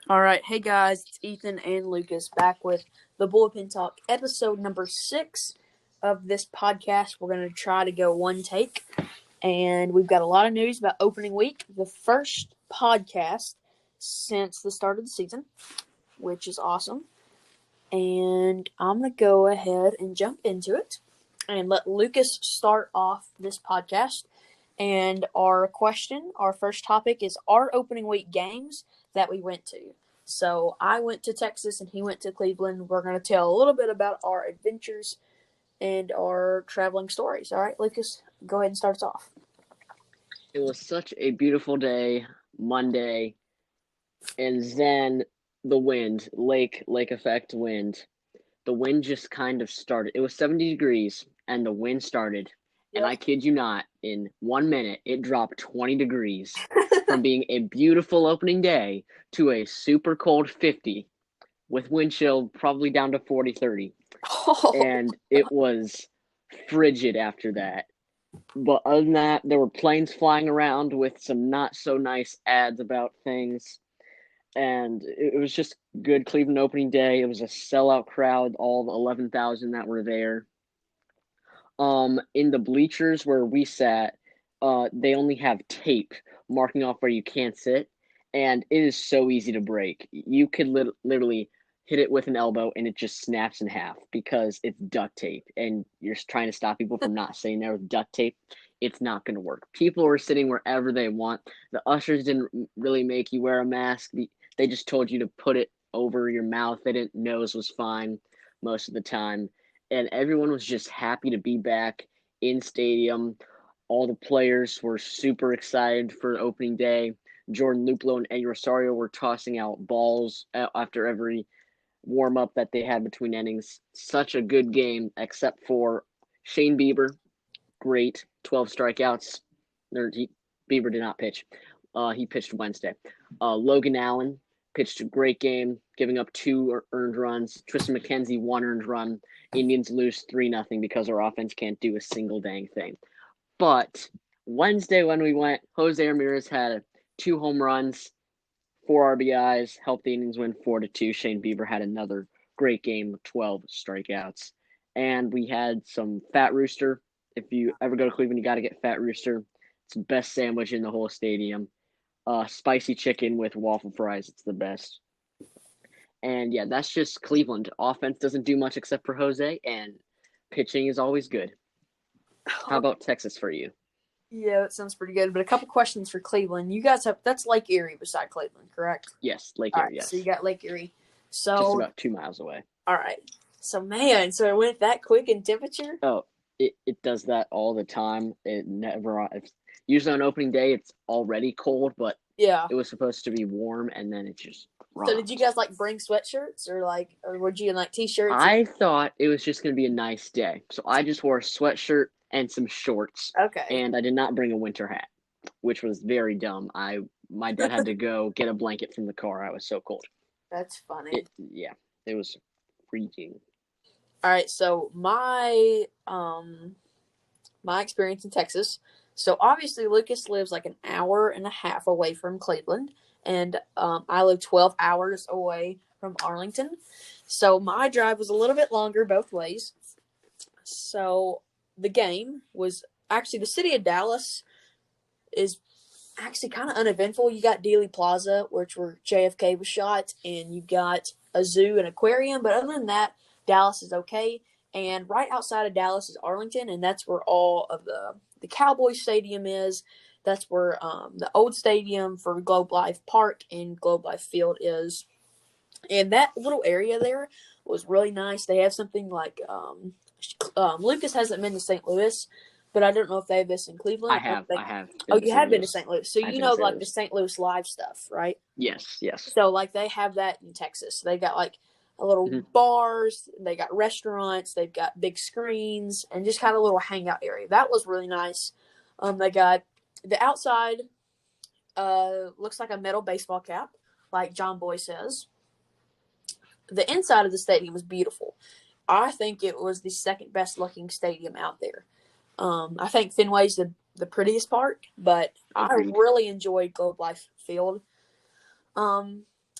All right, hey guys, it's Ethan and Lucas back with the Bullpen Talk, episode number 6 of this podcast. We're going to try to go one take, and we've got a lot of news about opening week, the first podcast since the start of the season, which is awesome. And I'm going to go ahead and jump into it and let Lucas start off this podcast. And our first topic is our opening week games that we went to. So I went to Texas and he went to Cleveland. We're going to tell a little bit about our adventures and our traveling stories. All right, Lucas, go ahead and start us off. It was such a beautiful day, Monday, and then the wind, lake effect wind. The wind just kind of started. It was 70 degrees and the wind started. And I kid you not, in 1 minute, it dropped 20 degrees from being a beautiful opening day to a super cold 50 with wind chill probably down to 40, 30. And it was frigid after that. But other than that, there were planes flying around with some not so nice ads about things. And it was just good Cleveland opening day. It was a sellout crowd, all the 11,000 that were there. In the bleachers where we sat, they only have tape marking off where you can't sit, and it is so easy to break. You could literally hit it with an elbow and it just snaps in half because it's duct tape, and you're trying to stop people from not sitting there with duct tape. It's not going to work. People were sitting wherever they want. The ushers didn't really make you wear a mask. They just told you to put it over your mouth. They didn't nose was fine most of the time, and everyone was just happy to be back in stadium. All the players were super excited for opening day. Jordan Luplow and Eddie Rosario were tossing out balls after every warm up that they had between innings. Such a good game, except for Shane Bieber. Great, 12 strikeouts. Bieber did not pitch. He pitched Wednesday. Logan Allen pitched a great game, giving up 2 earned runs. Tristan McKenzie, 1 earned run. Indians lose 3-0 because our offense can't do a single dang thing. But Wednesday when we went, Jose Ramirez had 2 home runs, 4 RBIs, helped the Indians win 4-2. Shane Bieber had another great game with 12 strikeouts. And we had some Fat Rooster. If you ever go to Cleveland, you got to get Fat Rooster. It's the best sandwich in the whole stadium. Spicy chicken with waffle fries. It's the best. And yeah, that's just Cleveland. Offense doesn't do much except for Jose, and pitching is always good. How about Texas for you? Yeah, that sounds pretty good. But a couple questions for Cleveland. You guys that's Lake Erie beside Cleveland, correct? Yes, Lake All Erie, right, yes. So you got Lake Erie. So just about 2 miles away. All right. So it went that quick in temperature? Oh, it does that all the time. Usually on opening day it's already cold, but yeah, it was supposed to be warm and then it just dropped. So did you guys bring sweatshirts or were you in t-shirts? I thought it was just going to be a nice day. So I just wore a sweatshirt and some shorts. Okay. And I did not bring a winter hat, which was very dumb. My dad had to go get a blanket from the car. I was so cold. That's funny. It was freezing. All right, so my experience in Texas. So obviously Lucas lives an hour and a half away from Cleveland, and I live 12 hours away from Arlington. So my drive was a little bit longer both ways. So the game was actually, the city of Dallas is actually kind of uneventful. You got Dealey Plaza, which where JFK was shot, and you got a zoo and aquarium. But other than that, Dallas is okay. And right outside of Dallas is Arlington, and that's where all of the Cowboys Stadium is. That's where the old stadium for Globe Life Park and Globe Life Field is. And that little area there was really nice. They have something Lucas hasn't been to St. Louis, but I don't know if they have this in Cleveland. I have. Oh, you have been to St. Louis. So you know the St. Louis Live stuff, right? Yes. So they have that in Texas. They got a little bars, they got restaurants, they've got big screens, and just kind of a little hangout area. That was really nice. They got the outside looks like a metal baseball cap, like John Boy says. The inside of the stadium was beautiful. I think it was the second best looking stadium out there. I think Fenway's the prettiest part, but I really enjoyed Globe Life Field.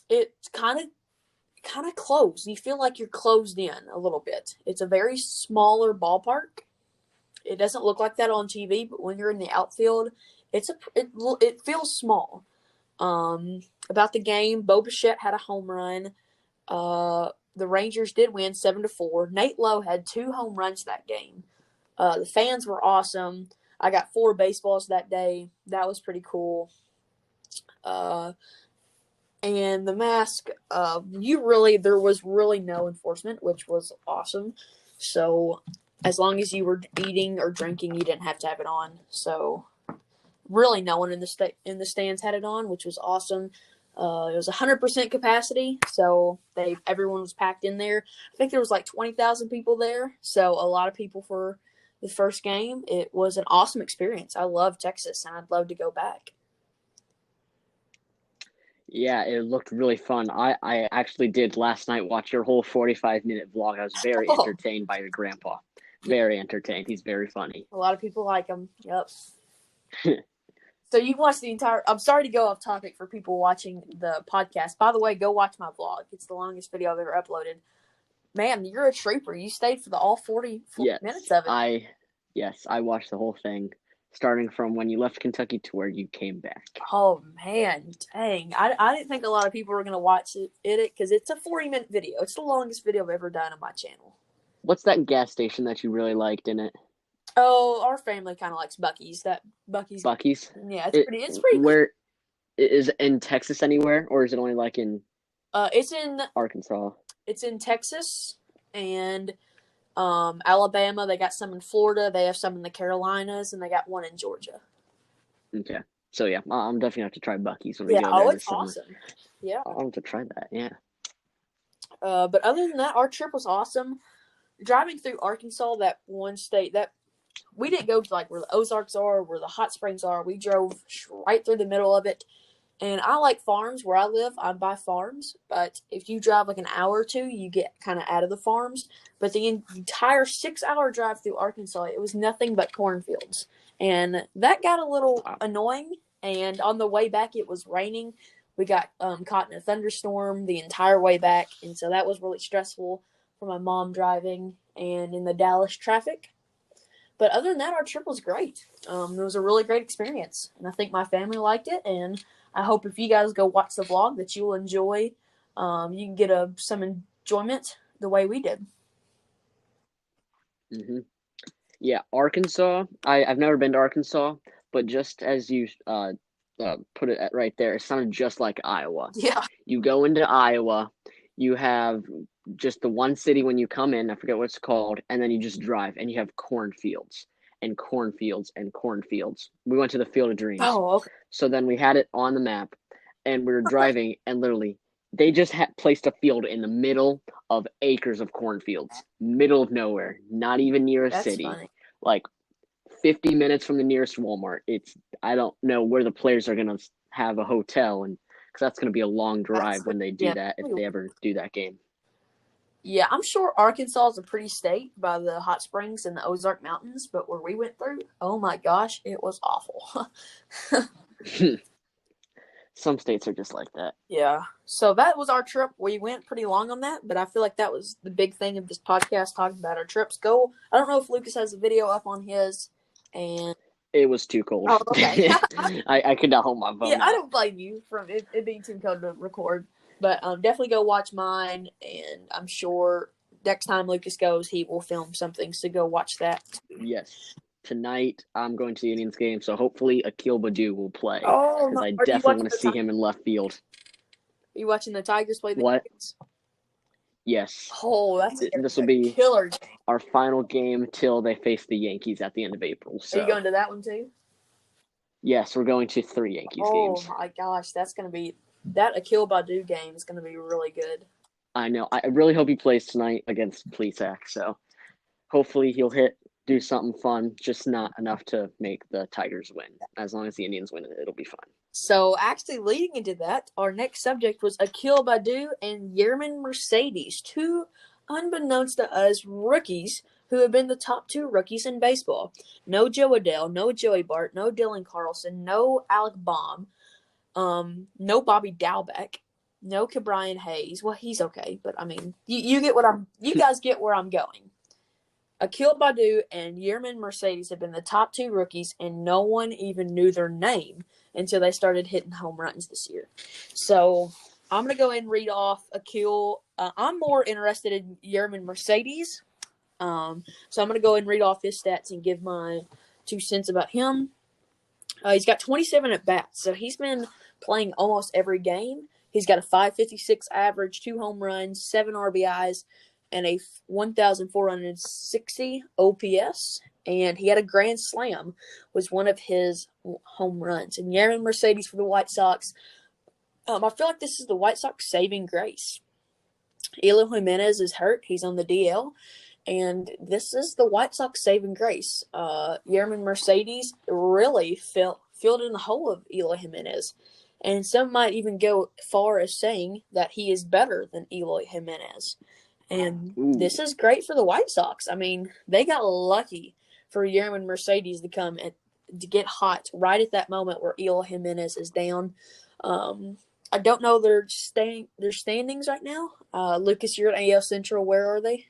it's kind of closed. You feel like you're closed in a little bit. It's a very smaller ballpark. It doesn't look like that on TV, but when you're in the outfield, it feels small. About the game, Bo Bichette had a home run. The Rangers did win 7-4. Nate Lowe had 2 home runs that game. The fans were awesome. I got 4 baseballs that day. That was pretty cool. And the mask, there was really no enforcement, which was awesome. So as long as you were eating or drinking, you didn't have to have it on. So really, no one in the stands had it on, which was awesome. It was 100% capacity, so everyone was packed in there. I think there was like 20,000 people there, so a lot of people for the first game. It was an awesome experience. I love Texas, and I'd love to go back. Yeah, it looked really fun. I actually did last night watch your whole 45-minute vlog. I was very entertained by your grandpa. Very entertained. He's very funny. A lot of people like him. Yep. So you watched the entire. I'm sorry to go off topic for people watching the podcast. By the way, go watch my vlog. It's the longest video I've ever uploaded. Man, you're a trooper. You stayed for all 40 minutes of it. Yes, I watched the whole thing, starting from when you left Kentucky to where you came back. Oh, man. Dang. I didn't think a lot of people were going to watch it because it's a 40-minute video. It's the longest video I've ever done on my channel. What's that gas station that you really liked in it? Oh, our family kind of likes Buc-ee's. Buc-ee's? Yeah, it's pretty Where is it in Texas anywhere, or is it only like in it's in Arkansas? It's in Texas and Alabama. They got some in Florida. They have some in the Carolinas, and they got one in Georgia. Okay. So, yeah, I'm definitely have to try Buc-ee's when we go there. Oh, it's awesome. Yeah. I'll have to try that, yeah. But other than that, our trip was awesome. Driving through Arkansas, that one state, that we didn't go to like where the Ozarks are, where the hot springs are. We drove right through the middle of it. And I like farms. Where I live, I'm by farms. But if you drive like an hour or two, you get kind of out of the farms. But the entire 6-hour drive through Arkansas, it was nothing but cornfields. And that got a little annoying. And on the way back, it was raining. We got caught in a thunderstorm the entire way back. And so that was really stressful for my mom driving and in the Dallas traffic. But other than that, our trip was great. It was a really great experience. And I think my family liked it. And I hope if you guys go watch the vlog that you will enjoy. You can get some enjoyment the way we did. Mm-hmm. Yeah, Arkansas. I've never been to Arkansas, but just as you put it right there, it sounded just like Iowa. Yeah. You go into Iowa, you have just the one city when you come in, I forget what it's called, and then you just drive, and you have cornfields and cornfields and cornfields. We went to the Field of Dreams. Oh, okay. So then we had it on the map, and we were driving, and literally, they just had placed a field in the middle of acres of cornfields, middle of nowhere, not even near a city. Funny. Like 50 minutes from the nearest Walmart. I don't know where the players are going to have a hotel, and because that's going to be a long drive when they do that, if they ever do that game. Yeah, I'm sure Arkansas is a pretty state by the hot springs and the Ozark Mountains, but where we went through, oh my gosh, it was awful. Some states are just like that. Yeah. So that was our trip. We went pretty long on that, but I feel like that was the big thing of this podcast, talking about our trips. I don't know if Lucas has a video up on his, and it was too cold. Oh, okay. I could not hold my phone. Yeah, I don't blame you from it being too cold to record. But definitely go watch mine, and I'm sure next time Lucas goes, he will film something, so go watch that. Yes. Tonight, I'm going to the Indians game, so hopefully Akil Baddoo will play. Oh, because I definitely want to see him in left field. Are you watching the Tigers play the Indians? Yes. Oh, this will be killer game. Our final game till they face the Yankees at the end of April. So. Are you going to that one too? Yes, we're going to 3 Yankees games. Oh my gosh, that's going to be that Akil Baddoo game is going to be really good. I know. I really hope he plays tonight against Plesac. So hopefully he'll do something fun, just not enough to make the Tigers win. As long as the Indians win, it'll be fun. So actually leading into that, our next subject was Akil Baddoo and Yermin Mercedes, 2 unbeknownst to us rookies who have been the top 2 rookies in baseball. No Joe Adell, no Joey Bart, no Dylan Carlson, no Alec Baum, no Bobby Dalbec. No Cabrian Hayes. Well, he's okay, but I mean, you get what you guys get where I'm going. Akil Badu and Yerman Mercedes have been the top two rookies, and no one even knew their name until they started hitting home runs this year. So I'm going to go ahead and read off Akil. I'm more interested in Yerman Mercedes. So I'm going to go ahead and read off his stats and give my 2 cents about him. He's got 27 at bats, so he's been playing almost every game. He's got a 556 average, 2 home runs, 7 RBIs, and a 1,460 OPS. And he had a grand slam, was one of his home runs. And Yerman Mercedes for the White Sox. I feel like this is the White Sox saving grace. Eloy Jimenez is hurt. He's on the DL. And this is the White Sox saving grace. Yerman Mercedes really filled in the hole of Eloy Jimenez. And some might even go far as saying that he is better than Eloy Jimenez. And this is great for the White Sox. I mean, they got lucky for Yerman Mercedes to come and to get hot right at that moment where Eloy Jimenez is down. I don't know their standings right now. Lucas, you're at AL Central. Where are they?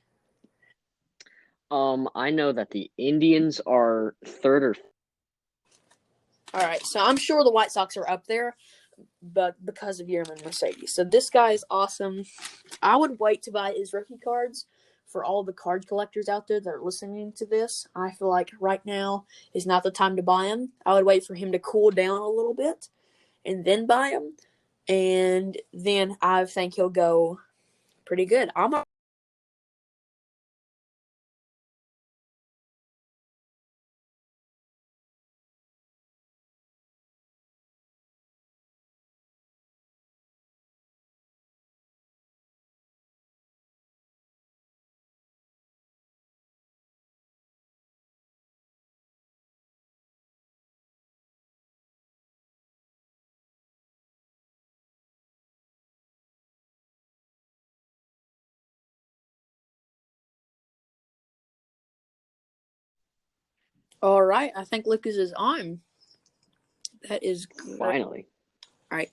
I know that the Indians are third or. All right, so I'm sure the White Sox are up there, but because of Yerman Mercedes. So this guy is awesome. I would wait to buy his rookie cards for all the card collectors out there that are listening to this. I feel like right now is not the time to buy him. I would wait for him to cool down a little bit and then buy him. And then I think he'll go pretty good. All right. I think Lucas is on. That is great. Finally. All right.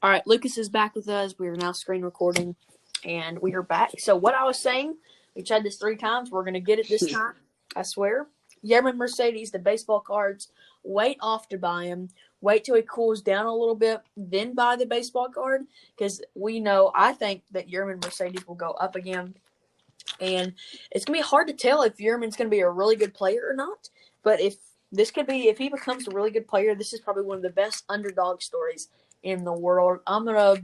All right. Lucas is back with us. We are now screen recording, and we are back. So what I was saying, we tried this 3 times. We're going to get it this time. I swear. Yerman Mercedes, the baseball cards. Wait off to buy him. Wait till he cools down a little bit, then buy the baseball card. Because I think that Yerman Mercedes will go up again. And it's going to be hard to tell if Yerman's going to be a really good player or not. But if he becomes a really good player, this is probably one of the best underdog stories in the world. I'm going to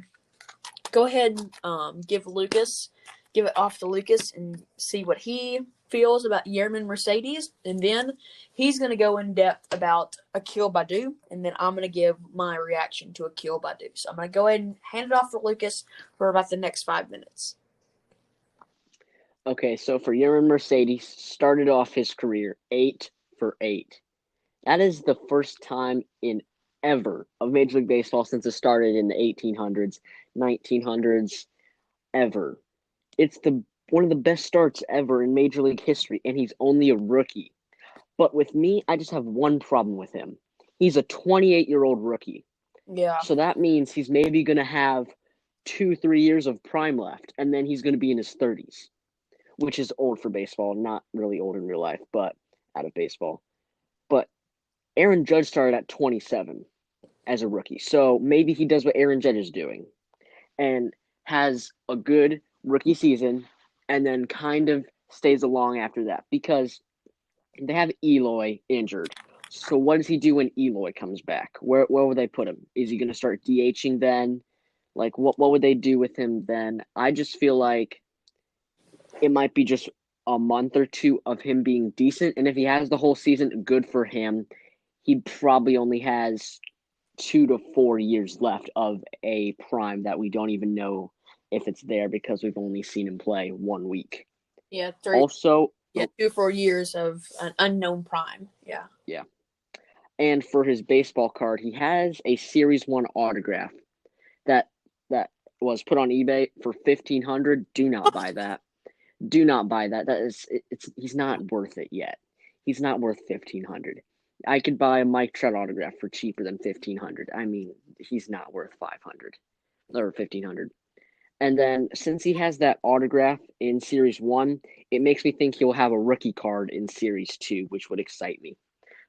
go ahead and give it off to Lucas and see what he feels about Yerman Mercedes. And then he's going to go in depth about Akil Badu. And then I'm going to give my reaction to Akil Badu. So I'm going to go ahead and hand it off to Lucas for about the next 5 minutes. Okay, so for Yerman Mercedes, started off his career 8 for 8. That is the first time in ever of Major League Baseball since it started in the 1800s, 1900s, ever. It's one of the best starts ever in Major League history, and he's only a rookie. But with me, I just have one problem with him. He's a 28-year-old rookie. Yeah. So that means he's maybe going to have 2-3 years of prime left, and then he's going to be in his 30s, which is old for baseball, not really old in real life, but out of baseball. But Aaron Judge started at 27 as a rookie. So maybe he does what Aaron Judge is doing and has a good rookie season and then kind of stays along after that because they have Eloy injured. So what does he do when Eloy comes back? Where would they put him? Is he going to start DHing then? Like, what would they do with him then? I just feel like it might be just a month or two of him being decent. And if he has the whole season, good for him. He probably only has 2 to 4 years left of a prime that we don't even know if it's there because we've only seen him play 1 week. Yeah, 2 to 4 years of an unknown prime. Yeah. Yeah. And for his baseball card, he has a Series 1 autograph that was put on eBay for $1,500. Do not buy that. Do not buy that. He's not worth it yet. He's not worth $1,500. I could buy a Mike Trout autograph for cheaper than $1,500. I mean, he's not worth $500. or 1,500. And then since he has that autograph in Series 1, it makes me think he'll have a rookie card in Series 2, which would excite me.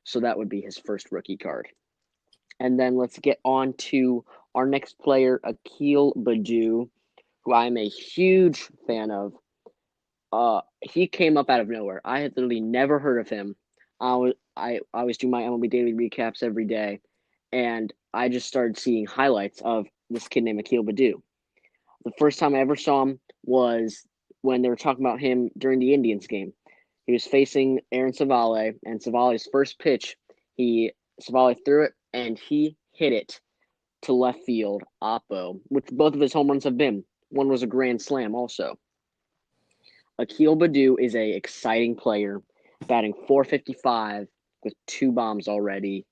So that would be his first rookie card. And then let's get on to our next player, Akil Baddoo, who I'm a huge fan of. He came up out of nowhere. I had literally never heard of him. I always do my MLB daily recaps every day, and I just started seeing highlights of this kid named Akil Baddoo. The first time I ever saw him was when they were talking about him during the Indians game. He was facing Aaron Savale, and Savale's first pitch, Savale threw it and he hit it to left field, oppo, which both of his home runs have been. One was a grand slam also. Akil Baddoo is a exciting player, batting .455 with 2 bombs already.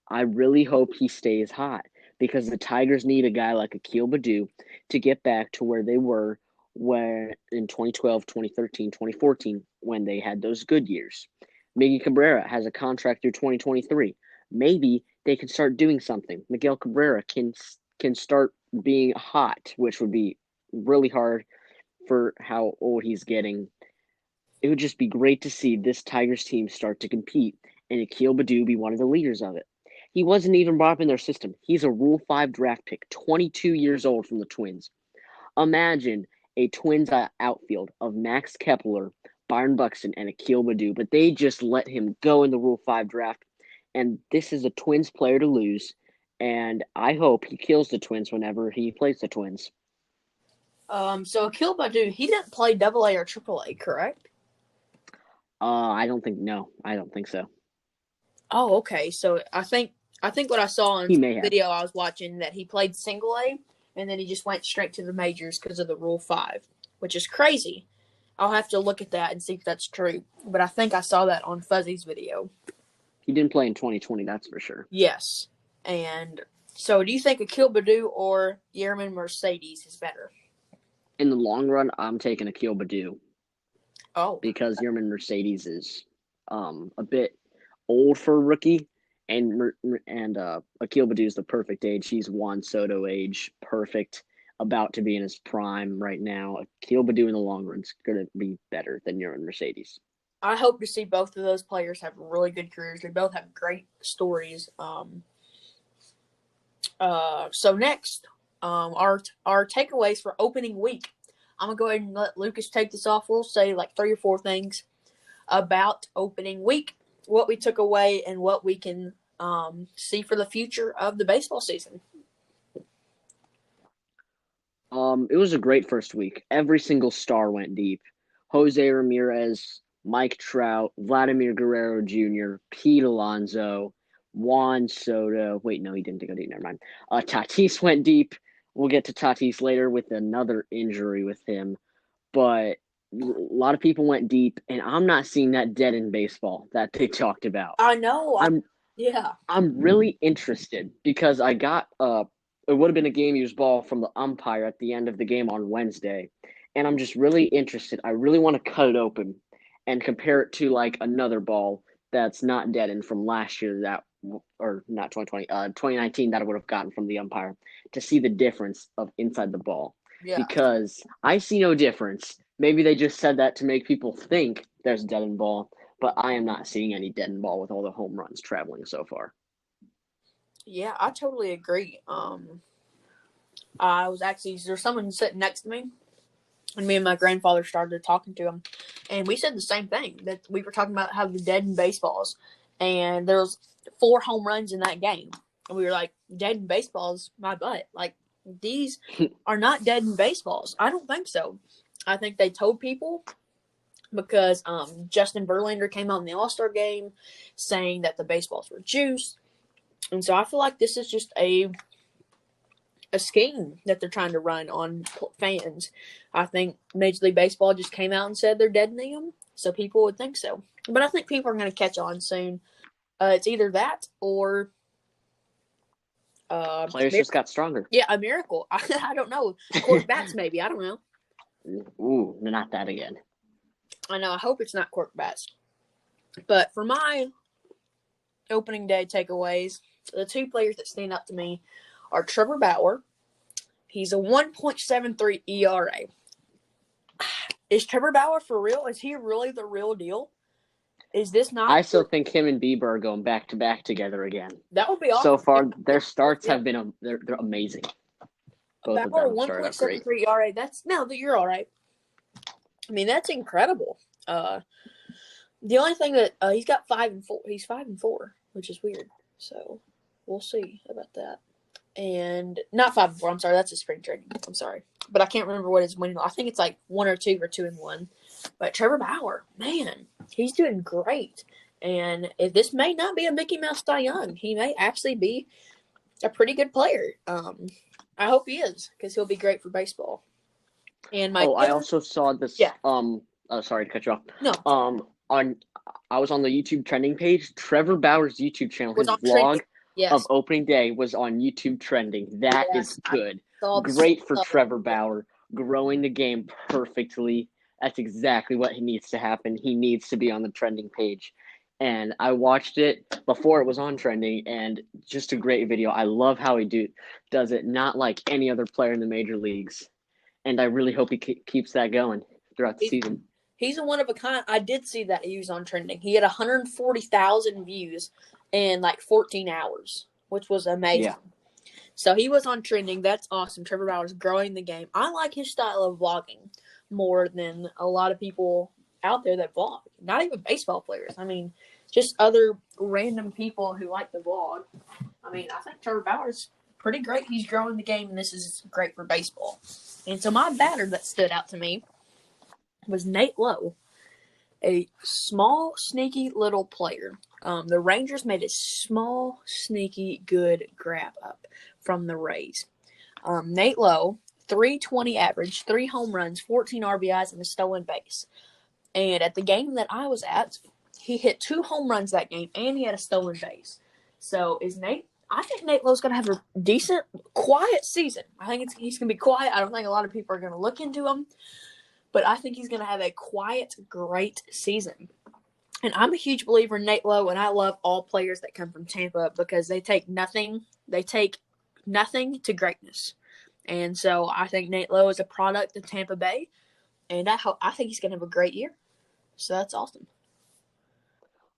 I really hope he stays hot because the Tigers need a guy like Akil Baddoo to get back to where they were when in 2012, 2013, 2014 when they had those good years. Miggy Cabrera has a contract through 2023. Maybe they can start doing something. Miguel Cabrera can start being hot, which would be really hard for how old he's getting. It would just be great to see this Tigers team start to compete and Akil Baddoo be one of the leaders of it. He wasn't even brought up in their system. He's a Rule 5 draft pick, 22 years old from the Twins. Imagine a Twins outfield of Max Kepler, Byron Buxton, and Akil Baddoo, but they just let him go in the Rule 5 draft. And this is a Twins player to lose, and I hope he kills the Twins whenever he plays the Twins. So Akil Baddoo, he didn't play AA or AAA, correct? I don't think so. Oh, okay. So I think what I saw in He the may have. video I was watching that he played single A and then he just went straight to the majors because of the Rule 5, which is crazy. I'll have to look at that and see if that's true. But I think I saw that on Fuzzy's video. He didn't play in 2020, that's for sure. Yes. And so do you think Akil Baddoo or Yermin Mercedes is better? In the long run, I'm taking Akil Baddoo. Oh. Because Yermin Mercedes is a bit old for a rookie, and Akil Baddoo is the perfect age. He's Juan Soto age, perfect, about to be in his prime right now. Akil Baddoo in the long run is going to be better than Yermin Mercedes. I hope to see both of those players have really good careers. They both have great stories. So next, our takeaways for opening week. I'm gonna go ahead and let Lucas take this off. We'll say like 3 or 4 things about opening week, what we took away, and what we can see for the future of the baseball season. It was a great first week. Every single star went deep. Jose Ramirez, Mike Trout, Vladimir Guerrero Jr., Pete Alonso, Juan Soto. Wait, no, he didn't go deep. Never mind. Tatis went deep. We'll get to Tatis later with another injury with him. But a lot of people went deep, and I'm not seeing that dead in baseball that they talked about. I know. Yeah. I'm really interested because I got it would have been a game used ball from the umpire at the end of the game on Wednesday. And I'm just really interested. I really want to cut it open and compare it to like another ball that's not deadened from last year or not 2020, 2019 that I would have gotten from the umpire to see the difference of inside the ball. Yeah. Because I see no difference. Maybe they just said that to make people think there's a deadened ball, but I am not seeing any deadened ball with all the home runs traveling so far. Yeah, I totally agree. There's someone sitting next to me, and me and my grandfather started talking to him, and we said the same thing, that we were talking about how the deadened baseballs, and there was 4 home runs in that game, and we were like, deadened baseballs, my butt. Like, these are not deadened baseballs. I don't think so. I think they told people because Justin Verlander came out in the All-Star game saying that the baseballs were juiced. And so I feel like this is just a scheme that they're trying to run on fans. I think Major League Baseball just came out and said they're deadening them, so people would think so. But I think people are going to catch on soon. It's either that or players just got stronger. Yeah, a miracle. I don't know. Cork bats, maybe. I don't know. Ooh, not that again. I know. I hope it's not cork bats. But for my opening day takeaways, the 2 players that stand out to me are Trevor Bauer. He's a 1.73 ERA. Is Trevor Bauer for real? Is he really the real deal? Is this not? I still think him and Bieber are going back to back together again. That would be awesome. So far, their starts have been they're amazing. Both of Bauer them started out great. 1.73 ERA. You're all right. I mean, that's incredible. The only thing that he's got 5-4. He's 5-4, which is weird. So we'll see about that. And not 5-4. I'm sorry, that's a spring training. I'm sorry, but I can't remember what his winning. I think it's like 1 or 2 or 2-1. But Trevor Bauer, man, he's doing great. And if this may not be a Mickey Mouse Cy Young, he may actually be a pretty good player. I hope he is, because he'll be great for baseball. And I also saw this. Yeah. Sorry to cut you off. No. I was on the YouTube trending page. Trevor Bauer's YouTube channel, his vlog trending. Yes. of opening day was on YouTube trending. That is good. Great for Trevor Bauer, growing the game perfectly. That's exactly what he needs to happen. He needs to be on the trending page. And I watched it before it was on trending, and just a great video. I love how he does it, not like any other player in the major leagues. And I really hope he keeps that going throughout the season. He's a one of a kind. I did see that he was on trending. He had 140,000 views in like 14 hours, which was amazing. Yeah. So he was on trending. That's awesome. Trevor Bauer's growing the game. I like his style of vlogging more than a lot of people out there that vlog. Not even baseball players. I mean, just other random people who like to vlog. I mean, I think Trevor Bauer's pretty great. He's growing the game, and this is great for baseball. And so my batter that stood out to me was Nate Lowe, a small, sneaky little player. The Rangers made a small, sneaky, good grab up from the Rays. Nate Lowe, .320 average, 3 home runs, 14 RBIs, and a stolen base. And at the game that I was at, he hit 2 home runs that game, and he had a stolen base. So I think Nate Lowe's going to have a decent, quiet season. I think he's going to be quiet. I don't think a lot of people are going to look into him. But I think he's going to have a quiet, great season. And I'm a huge believer in Nate Lowe, and I love all players that come from Tampa because they take nothing to greatness. And so I think Nate Lowe is a product of Tampa Bay, and I think he's going to have a great year. So that's awesome.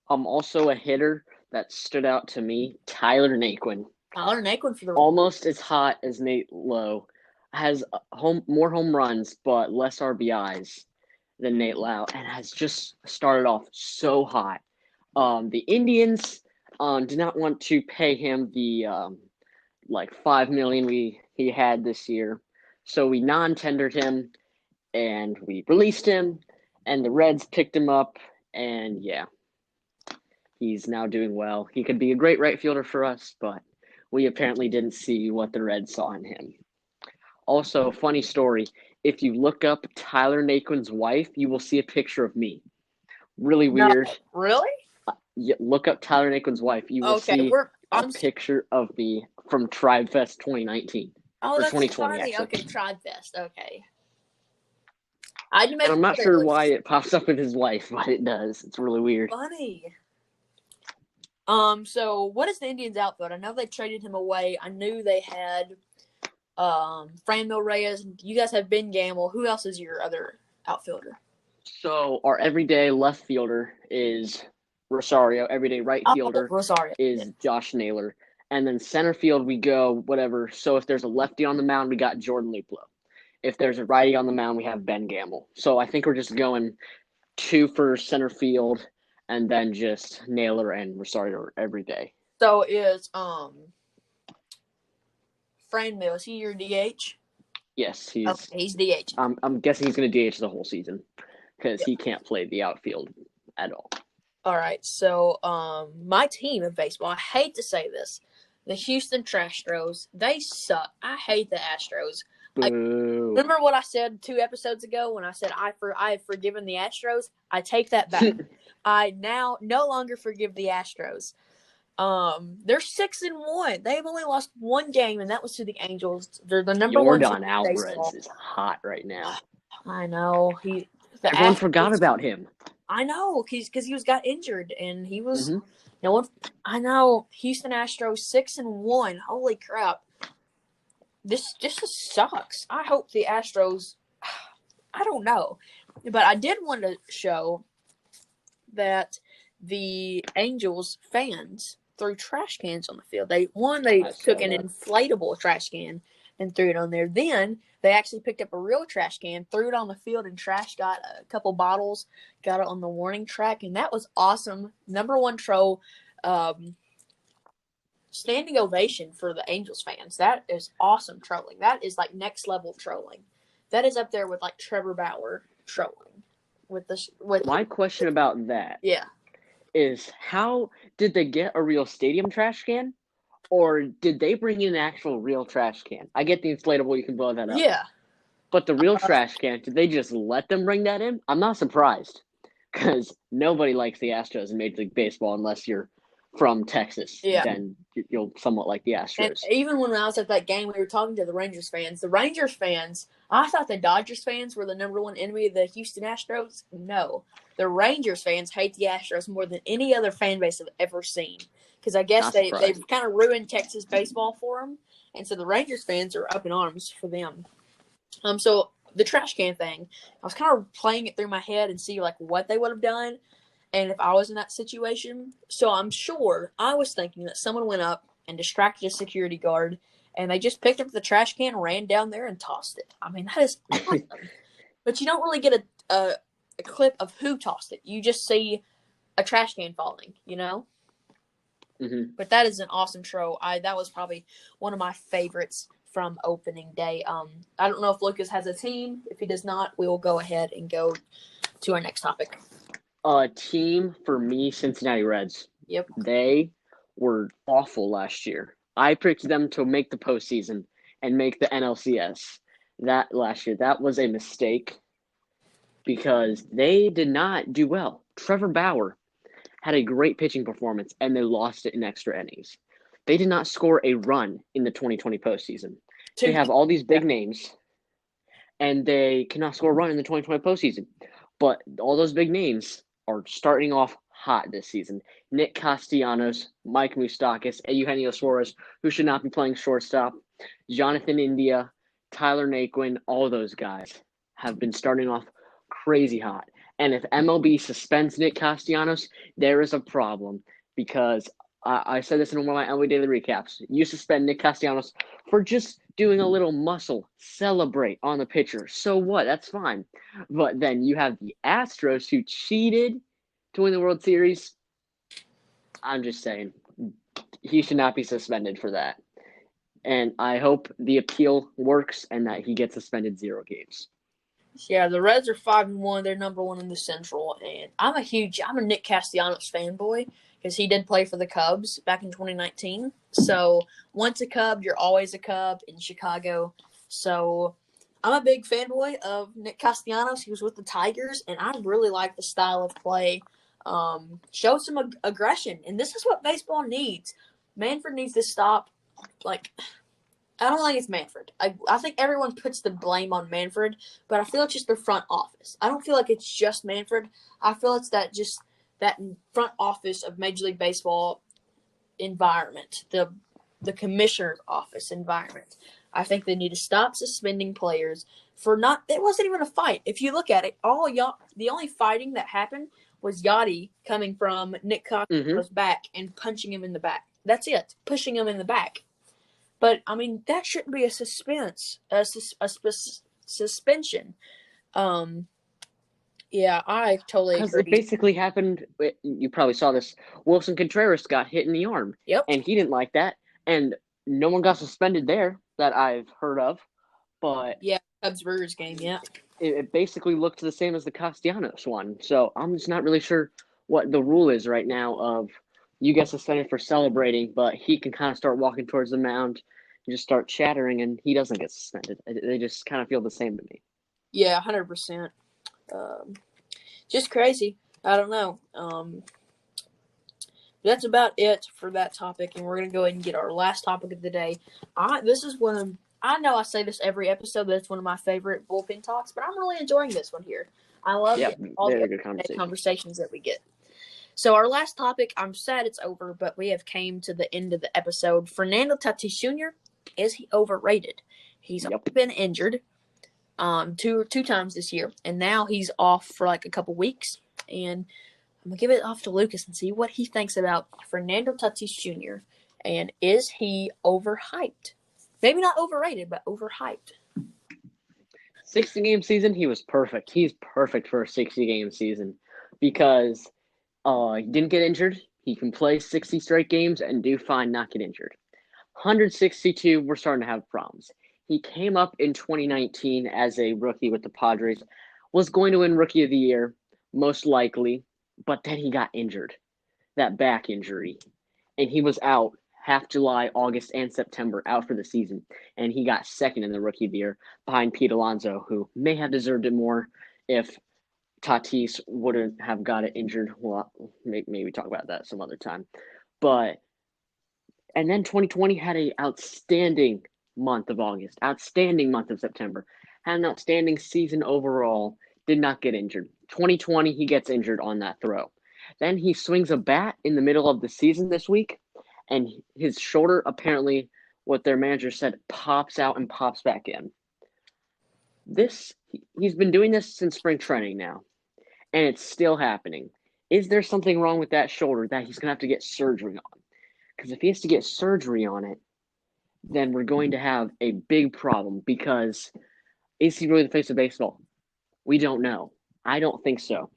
Also a hitter that stood out to me, Tyler Naquin. Tyler Naquin for the almost as hot as Nate Lowe. Has more home runs but less RBIs than Nate Lowe, and has just started off so hot. The Indians did not want to pay him the $5 million he had this year, so we non-tendered him and we released him, and the Reds picked him up, and yeah, he's now doing well. He could be a great right fielder for us, but we apparently didn't see what the Reds saw in him. Also, funny story, if you look up Tyler Naquin's wife, you will see a picture of me. Really weird. No, really? Yeah, look up Tyler Naquin's wife. You will see a picture of me from Tribe Fest 2019. Oh, that's 2020, funny. actually. Okay, Tribe Fest. Okay. I'm not sure why it pops up with his wife, but it does. It's really weird. Funny. So what is the Indians' outfield? I know they traded him away. I knew they had Franmil Reyes. You guys have Ben Gamble. Who else is your other outfielder? So our everyday left fielder is Rosario. Everyday right fielder is Josh Naylor. And then center field, we go whatever. So if there's a lefty on the mound, we got Jordan Luplow. If there's a righty on the mound, we have Ben Gamble. So I think we're just going 2 for center field, and then just Naylor and Rosario every day. So is Franmil, is he your DH? Yes, he's DH. I'm guessing he's going to DH the whole season because he can't play the outfield at all. All right, so my team of baseball, I hate to say this, the Houston Trastros, they suck. I hate the Astros. Remember what I said 2 episodes ago when I said I have forgiven the Astros? I take that back. I now no longer forgive the Astros. They're 6-1. They've only lost 1 game, and that was to the Angels. They're the number one. Yordan Alvarez is hot right now. I know everyone forgot about him. I know because he got injured, and he was no one. I know Houston Astros 6-1. Holy crap! this just sucks. I hope the Astros. I don't know, but I did want to show that the Angels fans threw trash cans on the field. They I saw took an that. inflatable trash can and threw it on there. Then they actually picked up a real trash can, threw it on the field, and trash got a couple bottles, got it on the warning track, and that was awesome. Number one troll, standing ovation for the Angels fans. That is awesome trolling. That is like next level trolling. That is up there with like Trevor Bauer trolling. My question about that yeah. is, how did they get a real stadium trash can? Or did they bring in an actual real trash can? I get the inflatable, you can blow that up. Yeah. But the real trash can, did they just let them bring that in? I'm not surprised, because nobody likes the Astros in Major League Baseball unless you're from Texas. Yeah. Then you'll somewhat like the And Astros. even when I was at that game, we were talking to the Rangers fans. The Rangers fans, I thought the Dodgers fans were the number one enemy of the Houston Astros. No. The Rangers fans hate the Astros more than any other fan base I've ever seen. Because I guess Not they've surprised. kind of ruined Texas baseball for them. And so the Rangers fans are up in arms for them. So the trash can thing, I was kind of playing it through my head and see like what they would have done. And if I was in that situation, so I'm sure I was thinking that someone went up and distracted a security guard, and they just picked up the trash can, ran down there, and tossed it. I mean, that is awesome. But you don't really get a clip of who tossed it. You just see a trash can falling, you know? Mm-hmm. But that is an awesome show. That was probably one of my favorites from opening day. I don't know if Lucas has a team. If he does not, we will go ahead and go to our next topic. Team for me, Cincinnati Reds. Yep. They were awful last year. I predicted them to make the postseason and make the NLCS that last year. That was a mistake because they did not do well. Trevor Bauer had a great pitching performance, and they lost it in extra innings. They did not score a run in the 2020 postseason. They have all these big names, and they cannot score a run in the 2020 postseason. But all those big names are starting off hot this season. Nick Castellanos, Mike Moustakas, Eugenio Suarez, who should not be playing shortstop, Jonathan India, Tyler Naquin, all those guys have been starting off crazy hot. And if MLB suspends Nick Castellanos, there is a problem, because I said this in one of my MLB Daily Recaps. You suspend Nick Castellanos for just doing a little muscle celebrate on the pitcher. So what? That's fine. But then you have the Astros, who cheated to win the World Series. I'm just saying, he should not be suspended for that. And I hope the appeal works and that he gets suspended 0 games. Yeah, the Reds are 5-1. They're number one in the Central, and I'm a Nick Castellanos fanboy because he did play for the Cubs back in 2019. So once a Cub, you're always a Cub in Chicago. So I'm a big fanboy of Nick Castellanos. He was with the Tigers, and I really like the style of play. Showed some aggression, and this is what baseball needs. Manfred needs to stop, I don't think it's Manfred. I think everyone puts the blame on Manfred, but I feel it's just the front office. I don't feel like it's just Manfred. I feel it's that front office of Major League Baseball environment, the commissioner's office environment. I think they need to stop suspending players for not. It wasn't even a fight. If you look at it, the only fighting that happened was Yachty coming from Nick Castellanos' back and punching him in the back. That's it. Pushing him in the back. But, I mean, that shouldn't be a suspension. Yeah, I totally agree. Because it basically happened, you probably saw this, Wilson Contreras got hit in the arm. Yep. And he didn't like that. And no one got suspended there that I've heard of. But yeah, Cubs-Brewers game, yeah. It basically looked the same as the Castellanos one. So I'm just not really sure what the rule is right now of you get suspended for celebrating, but he can kind of start walking towards the mound and just start chattering, and he doesn't get suspended. They just kind of feel the same to me. Yeah, 100%. Just crazy. I don't know. That's about it for that topic, and we're going to go ahead and get our last topic of the day. I know I say this every episode, but it's one of my favorite bullpen talks, but I'm really enjoying this one here. I love all the conversations that we get. So our last topic, I'm sad it's over, but we have came to the end of the episode. Fernando Tatis Jr., Is he overrated? He's Yep. been injured two times this year, and now he's off for like a couple weeks. And I'm gonna give it off to Lucas and see what he thinks about Fernando Tatis Jr. and is he overhyped? Maybe not overrated, but overhyped. 60-game season, he was perfect. He's perfect for a 60-game season because he didn't get injured. He can play 60 straight games and do fine, not get injured. 162, we're starting to have problems. He came up in 2019 as a rookie with the Padres, was going to win Rookie of the Year, most likely, but then he got injured, that back injury, and he was out half July, August, and September, out for the season, and he got second in the Rookie of the Year behind Pete Alonso, who may have deserved it more if Tatis wouldn't have got it injured. Well, maybe talk about that some other time. And then 2020 had an outstanding month of August, outstanding month of September, had an outstanding season overall, did not get injured. 2020, he gets injured on that throw. Then he swings a bat in the middle of the season this week, and his shoulder, apparently, what their manager said, pops out and pops back in. He's been doing this since spring training now, and it's still happening. Is there something wrong with that shoulder that he's going to have to get surgery on? Because if he has to get surgery on it, then we're going to have a big problem because is he really the face of baseball? We don't know. I don't think so.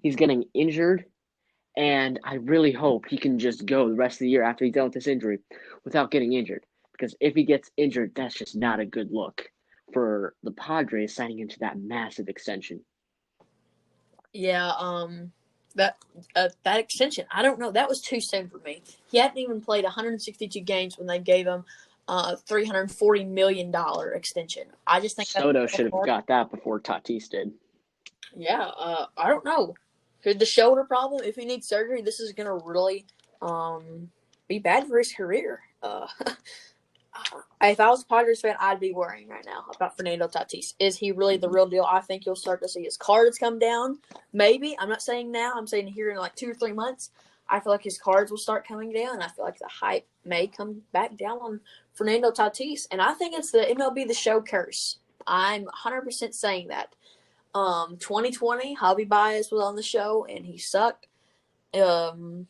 He's getting injured, and I really hope he can just go the rest of the year after he's done with this injury without getting injured. Because if he gets injured, that's just not a good look for the Padres signing him to that massive extension. Yeah, that extension, I don't know. That was too soon for me. He hadn't even played 162 games when they gave him a $340 million extension. I just think Soto should have got that before Tatis did. Yeah, I don't know. Could the shoulder problem, if he needs surgery, this is going to really be bad for his career. If I was a Padres fan, I'd be worrying right now about Fernando Tatis. Is he really the real deal? I think you'll start to see his cards come down. Maybe. I'm not saying now. I'm saying here in like 2 or 3 months. I feel like his cards will start coming down. I feel like the hype may come back down on Fernando Tatis. And I think it's the MLB The Show curse. I'm 100% saying that. 2020, Javi Baez was on the show, and he sucked. Fernando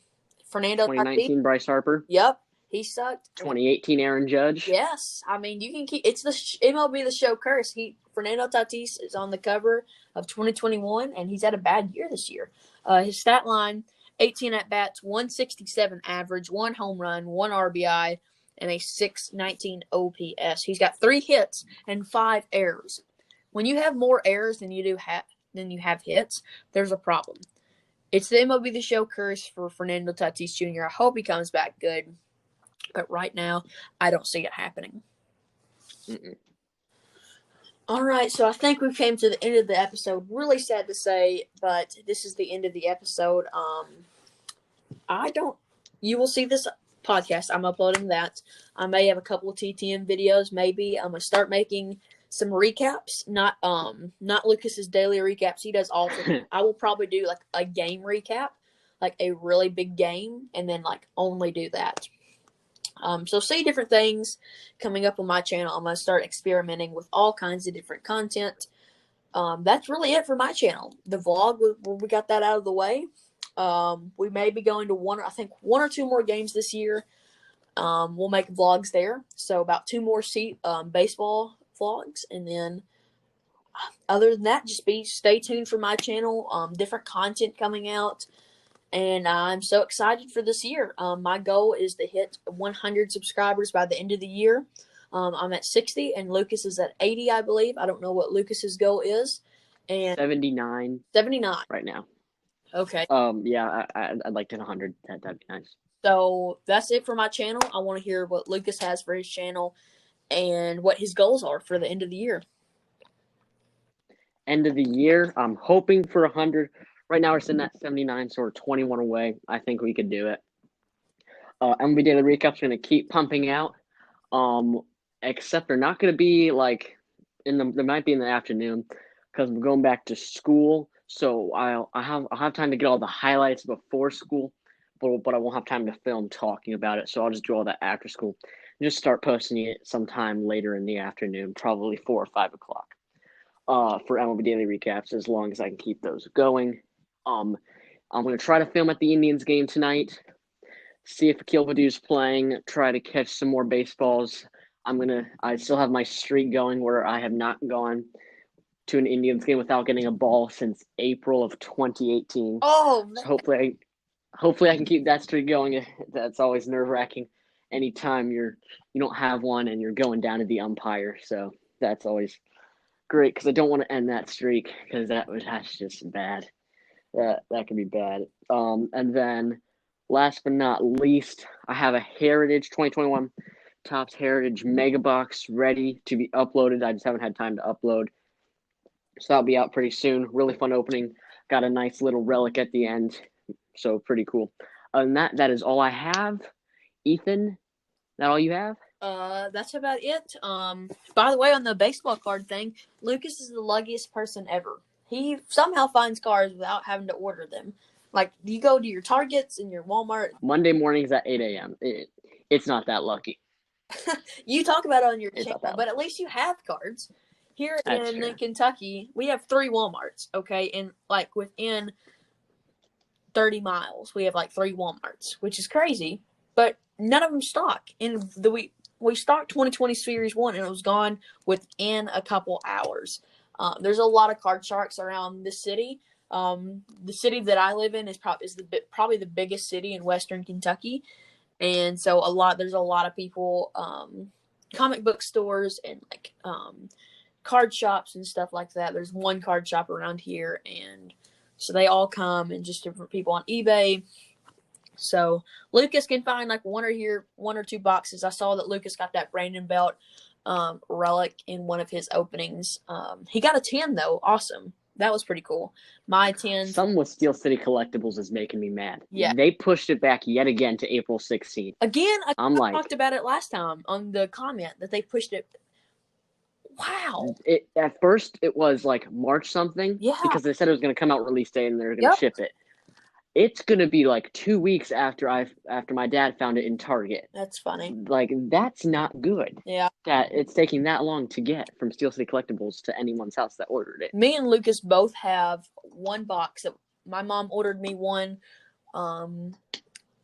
2019, Tatis. Bryce Harper. Yep. He sucked. 2018, Aaron Judge. Yes, I mean you can keep. It's the MLB The Show curse. Fernando Tatis is on the cover of 2021, and he's had a bad year this year. His stat line: 18 at bats, 167 average, 1 home run, 1 RBI, and a 619 OPS. He's got 3 hits and 5 errors. When you have more errors than you have hits, there's a problem. It's the MLB The Show curse for Fernando Tatis Jr. I hope he comes back good. But right now, I don't see it happening. Mm-mm. All right, so I think we came to the end of the episode. Really sad to say, but this is the end of the episode. You will see this podcast. I'm uploading that. I may have a couple of TTM videos. Maybe I'm gonna start making some recaps. Not Lucas's daily recaps. He does all. I will probably do like a game recap, like a really big game, and then like only do that. So see different things coming up on my channel. I'm going to start experimenting with all kinds of different content. That's really it for my channel. The vlog, we got that out of the way. We may be going to 1 or 2 more games this year. We'll make vlogs there. So about 2 more baseball vlogs. And then other than that, just stay tuned for my channel. Different content coming out. And I'm so excited for this year. My goal is to hit 100 subscribers by the end of the year. I'm at 60, and Lucas is at 80, I believe. I don't know what Lucas's goal is. And 79. 79 right now. Okay. Yeah, I'd like to hit 100. That'd be nice. So that's it for my channel. I want to hear what Lucas has for his channel and what his goals are for the end of the year. End of the year, I'm hoping for 100. Right now, we're sitting at 79, so we're 21 away. I think we could do it. MLB Daily Recap's going to keep pumping out, except they're not going to be like they might be in the afternoon because we're going back to school. So I'll have time to get all the highlights before school. but I won't have time to film talking about it. So I'll just do all that after school and just start posting it sometime later in the afternoon, probably 4 or 5 o'clock. For MLB Daily Recaps, as long as I can keep those going. I'm gonna try to film at the Indians game tonight. See if Akil Badu's playing. Try to catch some more baseballs. I still have my streak going where I have not gone to an Indians game without getting a ball since April of 2018. Oh man. So hopefully I can keep that streak going. That's always nerve-wracking anytime you don't have one and you're going down to the umpire. So that's always great because I don't want to end that streak because that's just bad. That could be bad. And then last but not least, I have a Heritage 2021 Topps Heritage Mega Box ready to be uploaded. I just haven't had time to upload. So that'll be out pretty soon. Really fun opening. Got a nice little relic at the end. So pretty cool. Other than that, that is all I have. Ethan, that all you have? That's about it. By the way, on the baseball card thing, Lucas is the luckiest person ever. He somehow finds cards without having to order them. Like, you go to your Targets and your Walmart. Monday mornings at 8 a.m. It's not that lucky. You talk about it on your It's channel, not that but at least you have cards. Here That's in true. Kentucky, we have 3 Walmarts, okay? And, like, within 30 miles, we have, like, 3 Walmarts, which is crazy. But none of them stock. And we stocked 2020 Series 1, and it was gone within a couple hours. There's a lot of card sharks around the city. The city that I live in is probably the biggest city in Western Kentucky. And so there's a lot of people, comic book stores and like card shops and stuff like that. There's one card shop around here, and so they all come, and just different people on eBay. So Lucas can find like one or two boxes. I saw that Lucas got that Brandon Belt relic in one of his openings. He got a 10 though. Awesome. That was pretty cool. My 10. Something with Steel City Collectibles is making me mad. Yeah. They pushed it back yet again to April 16th. Again, I like, talked about it last time on the comment that they pushed it. Wow. At first, it was like March something. Yeah. Because they said it was going to come out release day and they were going to ship it. It's going to be like 2 weeks after my dad found it in Target. That's funny. Like, that's not good. Yeah. That it's taking that long to get from Steel City Collectibles to anyone's house that ordered it. Me and Lucas both have one box that my mom ordered me one.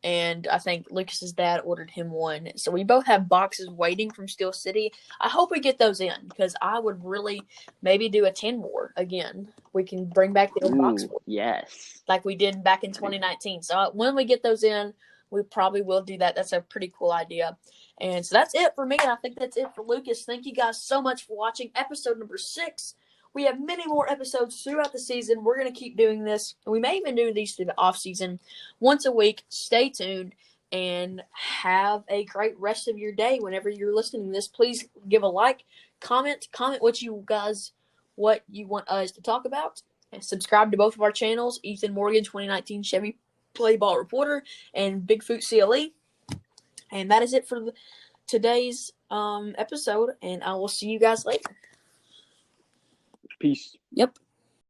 And I think Lucas's dad ordered him one. So we both have boxes waiting from Steel City. I hope we get those in because I would really maybe do a 10 more again. We can bring back the old box war. Yes. Like we did back in 2019. So when we get those in, we probably will do that. That's a pretty cool idea. And so that's it for me. And I think that's it for Lucas. Thank you guys so much for watching episode number 6. We have many more episodes throughout the season. We're going to keep doing this. We may even do these through the off season once a week. Stay tuned and have a great rest of your day. Whenever you're listening to this, please give a like, comment what you want us to talk about, and subscribe to both of our channels, Ethan Morgan 2019 Chevy Play Ball Reporter and Bigfoot CLE. And that is it for today's episode, and I will see you guys later. Peace. Yep.